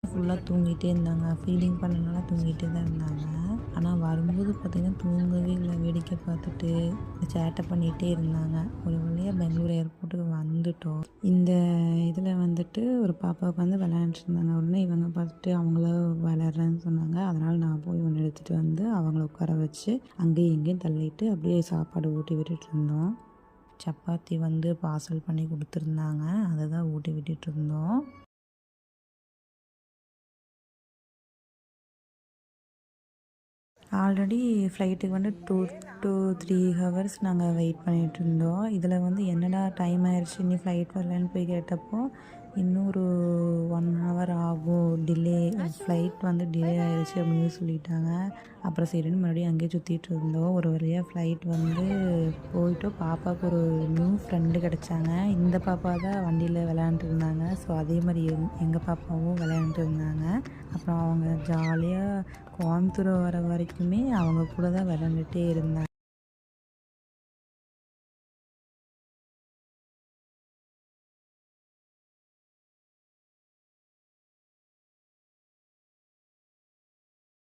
ஃபுல்லாக தூங்கிட்டே இருந்தாங்க. ஃபீடிங் பண்ணனால தூங்கிட்டே தான் இருந்தாங்க. ஆனால் வரும்போது பார்த்திங்கன்னா தூங்கவே இல்லை. வேடிக்கை பார்த்துட்டு சேட்டை பண்ணிகிட்டே இருந்தாங்க. ஒரு வழியாக பெங்களூர் ஏர்போர்ட்டுக்கு வந்துட்டோம். இந்த இதில் வந்துட்டு ஒரு பாப்பாவுக்கு வந்து விளையாண்டுருந்தாங்க. உடனே இவங்க பார்த்துட்டு அவங்களும் விளையாடுறேன்னு சொன்னாங்க. அதனால் நான் போய் ஒன்று எடுத்துகிட்டு வந்து அவங்கள உட்கார வச்சு அங்கேயும் இங்கேயும் தள்ளிட்டு அப்படியே சாப்பாடு ஊட்டி விட்டுட்டு இருந்தோம். சப்பாத்தி வந்து பார்சல் பண்ணி கொடுத்துருந்தாங்க. அதை தான் ஊட்டி விட்டுட்டு இருந்தோம். ஆல்ரெடி ஃப்ளைட்டுக்கு வந்து 2 to 3 ஹவர்ஸ் நாங்கள் வெயிட் பண்ணிகிட்டு இருந்தோம். இதில் வந்து என்னடா டைம் ஆயிடுச்சு இன்னும் ஃப்ளைட் வரலன்னு போய் கேட்டப்போ இன்னும் ஒரு 1 ஹவர் ஆகும், ஃப்ளைட் வந்து டிலே ஆகிடுச்சு அப்படின்னு சொல்லிட்டாங்க. அப்புறம் சரின்னு மறுபடியும் அங்கேயே சுற்றிட்டு இருந்தோம். ஒரு வழியாக ஃப்ளைட் வந்து போயிட்டோம். பாப்பாவுக்கு ஒரு நியூ ஃப்ரெண்டு கிடச்சாங்க. இந்த பாப்பா தான் வண்டியில் விளையாண்டுருந்தாங்க. ஸோ அதே மாதிரி எங்கள் பாப்பாவும் விளையாண்டுருந்தாங்க. அப்புறம் அவங்க ஜாலியாக கோயம்புத்தூர் வர வரைக்குமே அவங்க கூட தான் விளையாண்டுட்டே இருந்தாங்க.